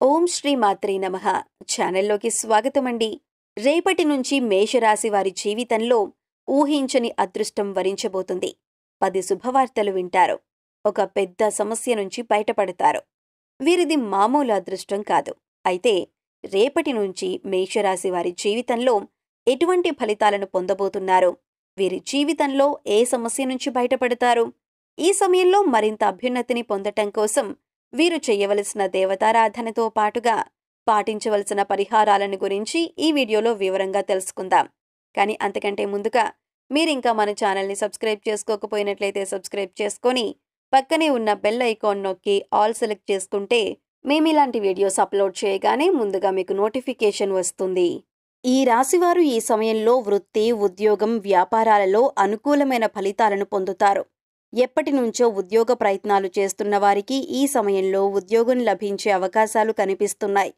ఓం శ్రీ మాత్రే నమః ఛానల్లోకి స్వాగతమండి. రేపటి నుంచి మేషరాశి వారి జీవితంలో ఊహించని అదృష్టం వరించబోతుంది. 10 శుభవార్తలు వింటారు. ఒక పెద్ద సమస్య నుంచి బయటపడతారు. వీరిది మామూలు అదృష్టం కాదు. అయితే రేపటి నుంచి మేషరాశి వారి జీవితంలో ఎటువంటి ఫలితాలను పొందబోతున్నారు? వీరి జీవితంలో ఏ సమస్య నుంచి బయటపడతారు? ఈ సమయంలో మరింత అభ్యున్నతిని పొందటం కోసం వీరు చేయవలసిన దేవతారాధనతో పాటుగా పాటించవలసిన పరిహారాలను గురించి ఈ వీడియోలో వివరంగా తెలుసుకుందాం. కానీ అంతకంటే ముందుగా మీరింకా మన ఛానల్ని సబ్స్క్రైబ్ చేసుకోకపోయినట్లయితే సబ్స్క్రైబ్ చేసుకొని పక్కనే ఉన్న బెల్ ఐకాన్ నొక్కి ఆల్ సెలెక్ట్ చేసుకుంటే మేమిలాంటి వీడియోస్ అప్లోడ్ చేయగానే ముందుగా మీకు నోటిఫికేషన్ వస్తుంది. ఈ రాశివారు ఈ సమయంలో వృత్తి, ఉద్యోగం, వ్యాపారాలలో అనుకూలమైన ఫలితాలను పొందుతారు. ఎప్పటి నుంచో ఉద్యోగ ప్రయత్నాలు చేస్తున్న వారికి ఈ సమయంలో ఉద్యోగం లభించే అవకాశాలు కనిపిస్తున్నాయి.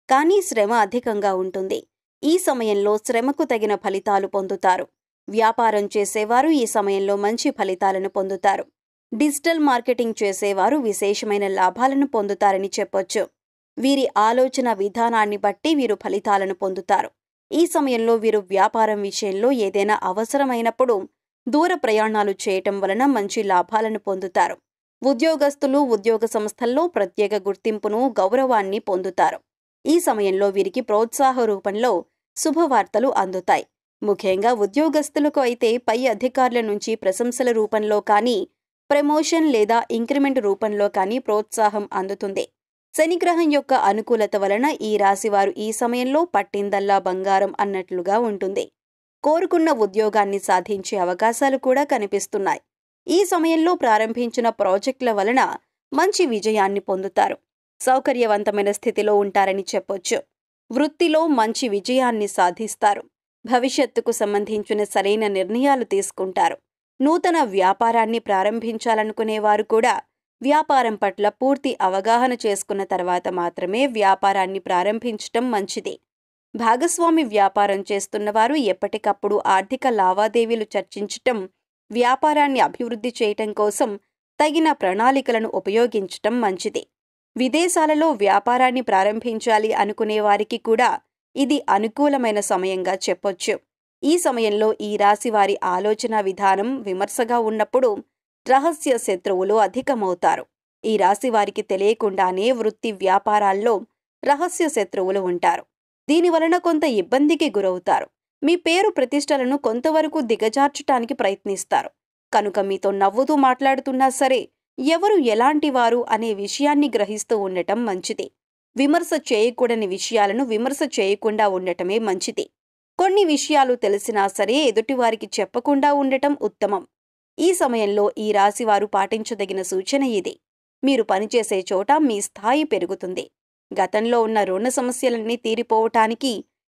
కానీ శ్రమ అధికంగా ఉంటుంది. ఈ సమయంలో శ్రమకు తగిన ఫలితాలు పొందుతారు. వ్యాపారం చేసేవారు ఈ సమయంలో మంచి ఫలితాలను పొందుతారు. డిజిటల్ మార్కెటింగ్ చేసేవారు విశేషమైన లాభాలను పొందుతారని చెప్పొచ్చు. వీరి ఆలోచన విధానాన్ని బట్టి వీరు ఫలితాలను పొందుతారు. ఈ సమయంలో వీరు వ్యాపారం విషయంలో ఏదైనా అవసరమైనప్పుడు దూర ప్రయాణాలు చేయటం వలన మంచి లాభాలను పొందుతారు. ఉద్యోగస్తులు ఉద్యోగ సంస్థల్లో ప్రత్యేక గుర్తింపును, గౌరవాన్ని పొందుతారు. ఈ సమయంలో వీరికి ప్రోత్సాహ రూపంలో శుభవార్తలు అందుతాయి. ముఖ్యంగా ఉద్యోగస్తులకు అయితే పై అధికారుల నుంచి ప్రశంసల రూపంలో కానీ, ప్రమోషన్ లేదా ఇంక్రిమెంట్ రూపంలో కానీ ప్రోత్సాహం అందుతుంది. శనిగ్రహం యొక్క అనుకూలత వలన ఈ రాశివారు ఈ సమయంలో పట్టిందల్లా బంగారం అన్నట్లుగా ఉంటుంది. కోరుకున్న ఉద్యోగాన్ని సాధించే అవకాశాలు కూడా కనిపిస్తున్నాయి. ఈ సమయంలో ప్రారంభించిన ప్రాజెక్టుల వలన మంచి విజయాన్ని పొందుతారు. సౌకర్యవంతమైన స్థితిలో ఉంటారని చెప్పొచ్చు. వృత్తిలో మంచి విజయాన్ని సాధిస్తారు. భవిష్యత్తుకు సంబంధించిన సరైన నిర్ణయాలు తీసుకుంటారు. నూతన వ్యాపారాన్ని ప్రారంభించాలనుకునేవారు కూడా వ్యాపారం పట్ల పూర్తి అవగాహన చేసుకున్న తర్వాత మాత్రమే వ్యాపారాన్ని ప్రారంభించటం మంచిది. భాగస్వామి వ్యాపారం చేస్తున్నవారు ఎప్పటికప్పుడు ఆర్థిక లావాదేవీలు చర్చించటం, వ్యాపారాన్ని అభివృద్ధి చేయటం కోసం తగిన ప్రణాళికలను ఉపయోగించటం మంచిది. విదేశాలలో వ్యాపారాన్ని ప్రారంభించాలి అనుకునేవారికి కూడా ఇది అనుకూలమైన సమయంగా చెప్పొచ్చు. ఈ సమయంలో ఈ రాశి వారి ఆలోచన విధానం విమర్శగా ఉన్నప్పుడు రహస్య శత్రువులు అధికమవుతారు. ఈ రాశి వారికి తెలియకుండానే వృత్తి వ్యాపారాల్లో రహస్య శత్రువులు ఉంటారు. దీనివలన కొంత ఇబ్బందికి గురవుతారు. మీ పేరు ప్రతిష్టలను కొంతవరకు దిగజార్చటానికి ప్రయత్నిస్తారు. కనుక మీతో నవ్వుతూ మాట్లాడుతున్నా సరే ఎవరు ఎలాంటి వారు అనే విషయాన్ని గ్రహిస్తూ ఉండటం మంచిది. విమర్శ చేయకూడని విషయాలను విమర్శ చేయకుండా ఉండటమే మంచిది. కొన్ని విషయాలు తెలిసినా సరే ఎదుటివారికి చెప్పకుండా ఉండటం ఉత్తమం. ఈ సమయంలో ఈ రాశివారు పాటించదగిన సూచన ఇది. మీరు పనిచేసే చోట మీ స్థాయి పెరుగుతుంది. గతంలో ఉన్న రుణ సమస్యలన్నీ తీరిపోవటానికి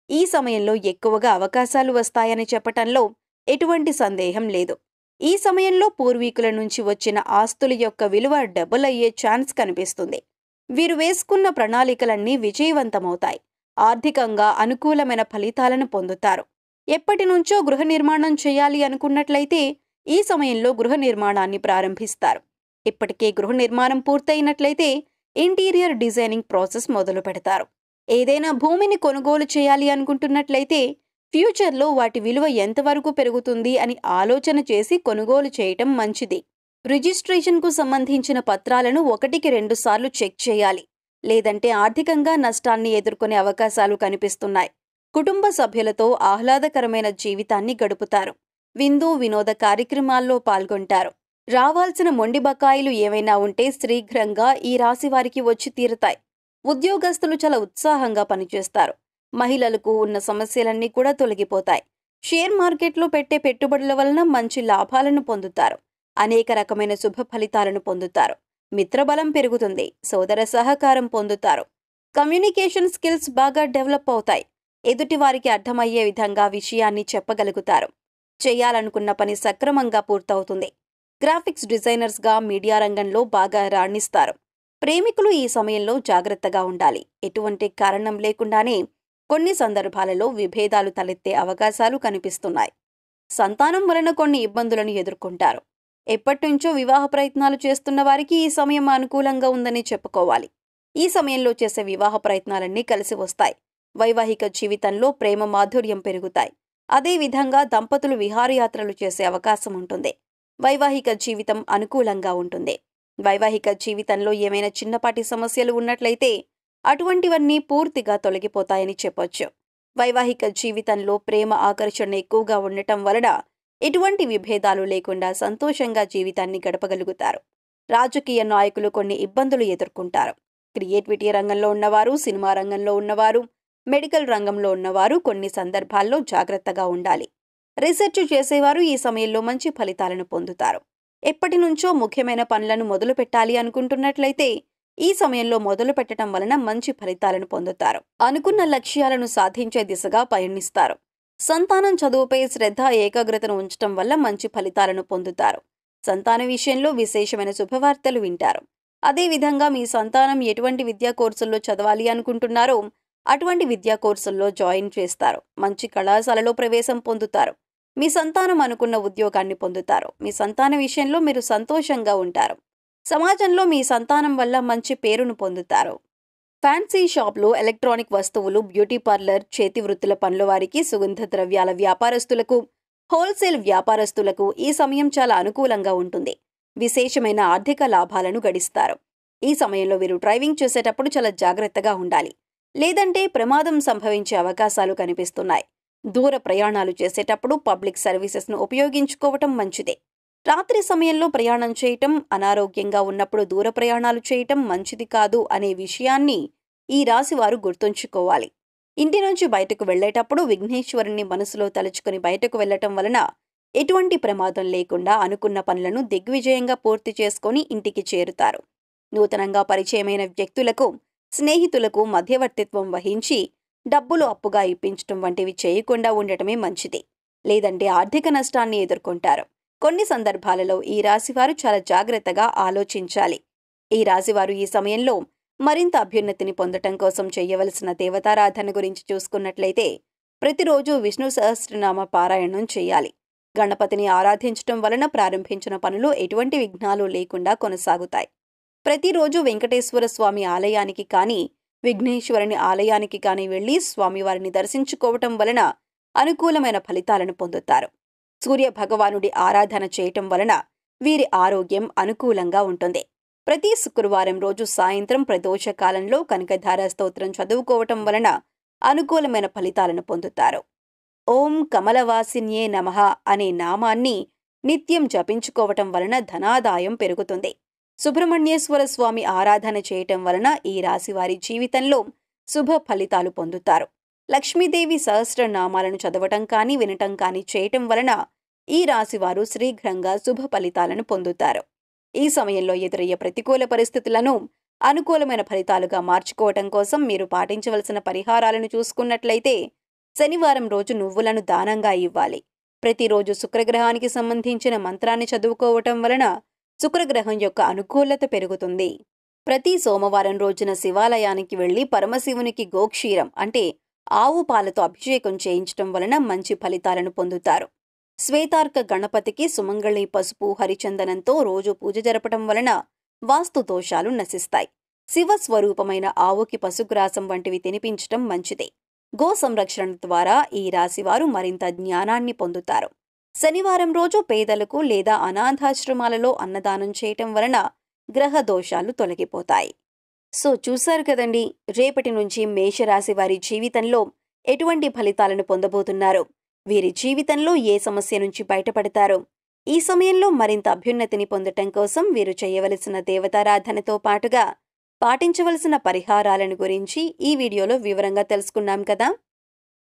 ఈ సమయంలో ఎక్కువగా అవకాశాలు వస్తాయని చెప్పటంలో ఎటువంటి సందేహం లేదు. ఈ సమయంలో పూర్వీకుల నుంచి వచ్చిన ఆస్తుల యొక్క విలువ డబుల్ అయ్యే ఛాన్స్ కనిపిస్తుంది. వీరు వేసుకున్న ప్రణాళికలన్నీ విజయవంతమవుతాయి. ఆర్థికంగా అనుకూలమైన ఫలితాలను పొందుతారు. ఎప్పటి నుంచో గృహ నిర్మాణం చేయాలి అనుకున్నట్లయితే ఈ సమయంలో గృహ నిర్మాణాన్ని ప్రారంభిస్తారు. ఇప్పటికే గృహ నిర్మాణం పూర్తయినట్లయితే ఇంటీరియర్ డిజైనింగ్ ప్రాసెస్ మొదలు పెడతారు. ఏదైనా భూమిని కొనుగోలు చేయాలి అనుకుంటున్నట్లయితే ఫ్యూచర్లో వాటి విలువ ఎంతవరకు పెరుగుతుంది అని ఆలోచన చేసి కొనుగోలు చేయటం మంచిది. రిజిస్ట్రేషన్కు సంబంధించిన పత్రాలను 1-2 సార్లు చెక్ చేయాలి. లేదంటే ఆర్థికంగా నష్టాన్ని ఎదుర్కొనే అవకాశాలు కనిపిస్తున్నాయి. కుటుంబ సభ్యులతో ఆహ్లాదకరమైన జీవితాన్ని గడుపుతారు. విందు వినోద కార్యక్రమాల్లో పాల్గొంటారు. రావాల్సిన మొండి బకాయిలు ఏవైనా ఉంటే శీఘ్రంగా ఈ రాశి వారికి వచ్చి తీరుతాయి. ఉద్యోగస్తులు చాలా ఉత్సాహంగా పనిచేస్తారు. మహిళలకు ఉన్న సమస్యలన్నీ కూడా తొలగిపోతాయి. షేర్ మార్కెట్లో పెట్టే పెట్టుబడుల వలన మంచి లాభాలను పొందుతారు. అనేక రకమైన శుభ ఫలితాలను పొందుతారు. మిత్రబలం పెరుగుతుంది. సోదర సహకారం పొందుతారు. కమ్యూనికేషన్ స్కిల్స్ బాగా డెవలప్ అవుతాయి. ఎదుటివారికి అర్థమయ్యే విధంగా విషయాన్ని చెప్పగలుగుతారు. చేయాలనుకున్న పని సక్రమంగా పూర్తవుతుంది. గ్రాఫిక్స్ డిజైనర్స్గా మీడియా రంగంలో బాగా రాణిస్తారు. ప్రేమికులు ఈ సమయంలో జాగ్రత్తగా ఉండాలి. ఎటువంటి కారణం లేకుండానే కొన్ని సందర్భాలలో విభేదాలు తలెత్తే అవకాశాలు కనిపిస్తున్నాయి. సంతానం వలన కొన్ని ఇబ్బందులను ఎదుర్కొంటారు. ఎప్పటినుంచో వివాహ ప్రయత్నాలు చేస్తున్న వారికి ఈ సమయం అనుకూలంగా ఉందని చెప్పుకోవాలి. ఈ సమయంలో చేసే వివాహ ప్రయత్నాలన్నీ కలిసి వస్తాయి. వైవాహిక జీవితంలో ప్రేమ మాధుర్యం పెరుగుతాయి. అదేవిధంగా దంపతులు విహారయాత్రలు చేసే అవకాశం ఉంటుంది. వైవాహిక జీవితం అనుకూలంగా ఉంటుంది. వైవాహిక జీవితంలో ఏమైనా చిన్నపాటి సమస్యలు ఉన్నట్లయితే అటువంటివన్నీ పూర్తిగా తొలగిపోతాయని చెప్పొచ్చు. వైవాహిక జీవితంలో ప్రేమ ఆకర్షణ ఎక్కువగా ఉండటం వలన ఎటువంటి విభేదాలు లేకుండా సంతోషంగా జీవితాన్ని గడపగలుగుతారు. రాజకీయ నాయకులు కొన్ని ఇబ్బందులు ఎదుర్కొంటారు. క్రియేటివిటీ రంగంలో ఉన్నవారు, సినిమా రంగంలో ఉన్నవారు, మెడికల్ రంగంలో ఉన్నవారు కొన్ని సందర్భాల్లో జాగ్రత్తగా ఉండాలి. రీసెర్చ్ చేసేవారు ఈ సమయంలో మంచి ఫలితాలను పొందుతారు. ఎప్పటి నుంచో ముఖ్యమైన పనులను మొదలు పెట్టాలి అనుకుంటున్నట్లయితే ఈ సమయంలో మొదలు పెట్టడం వలన మంచి ఫలితాలను పొందుతారు. అనుకున్న లక్ష్యాలను సాధించే దిశగా పయనిస్తారు. సంతానం చదువుపై శ్రద్ధ, ఏకాగ్రతను ఉంచడం వల్ల మంచి ఫలితాలను పొందుతారు. సంతాన విషయంలో విశేషమైన శుభవార్తలు వింటారు. అదేవిధంగా మీ సంతానం ఎటువంటి విద్యా కోర్సుల్లో చదవాలి అనుకుంటున్నారో అటువంటి విద్యా కోర్సుల్లో జాయిన్ చేస్తారు. మంచి కళాశాలలో ప్రవేశం పొందుతారు. మీ సంతానం అనుకున్న ఉద్యోగాన్ని పొందుతారు. మీ సంతాన విషయంలో మీరు సంతోషంగా ఉంటారు. సమాజంలో మీ సంతానం వల్ల మంచి పేరును పొందుతారు. ఫ్యాన్సీ షాప్లు, ఎలక్ట్రానిక్ వస్తువులు, బ్యూటీ పార్లర్, చేతి వృత్తుల పనుల వారికి, సుగంధ ద్రవ్యాల వ్యాపారస్తులకు, హోల్సేల్ వ్యాపారస్తులకు ఈ సమయం చాలా అనుకూలంగా ఉంటుంది. విశేషమైన ఆర్థిక లాభాలను గడిస్తారు. ఈ సమయంలో వీరు డ్రైవింగ్ చేసేటప్పుడు చాలా జాగ్రత్తగా ఉండాలి. లేదంటే ప్రమాదం సంభవించే అవకాశాలు కనిపిస్తున్నాయి. దూర ప్రయాణాలు చేసేటప్పుడు పబ్లిక్ సర్వీసెస్ను ఉపయోగించుకోవటం మంచిదే. రాత్రి సమయంలో ప్రయాణం చేయటం, అనారోగ్యంగా ఉన్నప్పుడు దూర ప్రయాణాలు చేయటం మంచిది కాదు అనే విషయాన్ని ఈ రాశివారు గుర్తుంచుకోవాలి. ఇంటి నుంచి బయటకు వెళ్లేటప్పుడు విఘ్నేశ్వరుణ్ణి మనసులో తలుచుకుని బయటకు వెళ్లటం వలన ఎటువంటి ప్రమాదం లేకుండా అనుకున్న పనులను దిగ్విజయంగా పూర్తి చేసుకుని ఇంటికి చేరుతారు. నూతనంగా పరిచయమైన వ్యక్తులకు, స్నేహితులకు మధ్యవర్తిత్వం వహించి డబ్బులు అప్పుగా ఇప్పించటం వంటివి చేయకుండా ఉండటమే మంచిది. లేదంటే ఆర్థిక నష్టాన్ని ఎదుర్కొంటారు. కొన్ని సందర్భాలలో ఈ రాశివారు చాలా జాగ్రత్తగా ఆలోచించాలి. ఈ రాశివారు ఈ సమయంలో మరింత అభ్యున్నతిని పొందటం కోసం చేయవలసిన దేవతారాధన గురించి చూసుకున్నట్లయితే ప్రతిరోజు విష్ణు సహస్రనామ పారాయణం చేయాలి. గణపతిని ఆరాధించటం వలన ప్రారంభించిన పనులు ఎటువంటి విఘ్నాలు లేకుండా కొనసాగుతాయి. ప్రతిరోజు వెంకటేశ్వర స్వామి ఆలయానికి కానీ, విఘ్నేశ్వరుని ఆలయానికి కానీ వెళ్లి స్వామివారిని దర్శించుకోవటం వలన అనుకూలమైన ఫలితాలను పొందుతారు. సూర్య భగవానుడి ఆరాధన చేయటం వలన వీరి ఆరోగ్యం అనుకూలంగా ఉంటుంది. ప్రతి శుక్రవారం రోజు సాయంత్రం ప్రదోష కాలంలో కనకధార స్తోత్రం చదువుకోవటం వలన అనుకూలమైన ఫలితాలను పొందుతారు. ఓం కమలవాసిన్యే నమః అనే నామాన్ని నిత్యం జపించుకోవటం వలన ధనాదాయం పెరుగుతుంది. సుబ్రహ్మణ్యేశ్వర స్వామి ఆరాధన చేయటం వలన ఈ రాశివారి జీవితంలో శుభ ఫలితాలు పొందుతారు. లక్ష్మీదేవి సహస్రనామాలను చదవటం కానీ, వినటం కానీ చేయటం వలన ఈ రాశివారు శీఘ్రంగా శుభ ఫలితాలను పొందుతారు. ఈ సమయంలో ఎదురయ్యే ప్రతికూల పరిస్థితులను అనుకూలమైన ఫలితాలుగా మార్చుకోవటం కోసం మీరు పాటించవలసిన పరిహారాలను చూసుకున్నట్లయితే శనివారం రోజు నువ్వులను దానంగా ఇవ్వాలి. ప్రతిరోజు శుక్రగ్రహానికి సంబంధించిన మంత్రాన్ని చదువుకోవటం వలన శుక్రగ్రహం యొక్క అనుకూలత పెరుగుతుంది. ప్రతి సోమవారం రోజున శివాలయానికి వెళ్లి పరమశివునికి గోక్షీరం అంటే ఆవు పాలతో అభిషేకం చేయించటం వలన మంచి ఫలితాలను పొందుతారు. శ్వేతార్క గణపతికి సుమంగళి పసుపు, హరిచందనంతో రోజు పూజ జరపటం వలన వాస్తు దోషాలు నశిస్తాయి. శివ స్వరూపమైన ఆవుకి పశుగ్రాసం వంటివి తినిపించటం మంచిదే. గో సంరక్షణ ద్వారా ఈ రాశివారు మరింత జ్ఞానాన్ని పొందుతారు. శనివారం రోజు పేదలకు లేదా అనాథాశ్రమాలలో అన్నదానం చేయటం వలన గ్రహ దోషాలు తొలగిపోతాయి. సో చూశారు కదండి, రేపటి నుంచి మేషరాశి వారి జీవితంలో ఎటువంటి ఫలితాలను పొందబోతున్నారు, వీరి జీవితంలో ఏ సమస్య నుంచి బయటపడతారు. ఈ సమయంలో మరింత అభ్యున్నతిని పొందటం కోసం వీరు చేయవలసిన దేవతారాధనతో పాటుగా పాటించవలసిన పరిహారాలను గురించి ఈ వీడియోలో వివరంగా తెలుసుకున్నాం కదా.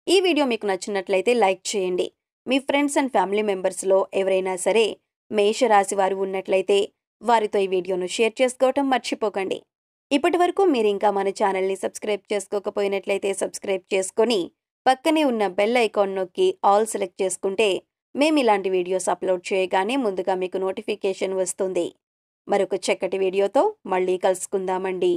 ఈ వీడియో మీకు నచ్చినట్లయితే లైక్ చేయండి. మీ ఫ్రెండ్స్ అండ్ ఫ్యామిలీ మెంబర్స్లో ఎవరైనా సరే మేషరాశి వారు ఉన్నట్లయితే వారితో ఈ వీడియోను షేర్ చేసుకోవటం మర్చిపోకండి. ఇప్పటి వరకు మీరు ఇంకా మన ఛానల్ని సబ్స్క్రైబ్ చేసుకోకపోయినట్లయితే సబ్స్క్రైబ్ చేసుకొని పక్కనే ఉన్న బెల్ ఐకాన్ నొక్కి ఆల్ సెలెక్ట్ చేసుకుంటే మేము ఇలాంటి వీడియోస్ అప్లోడ్ చేయగానే ముందుగా మీకు నోటిఫికేషన్ వస్తుంది. మరొక చక్కటి వీడియోతో మళ్ళీ కలుసుకుందామండి.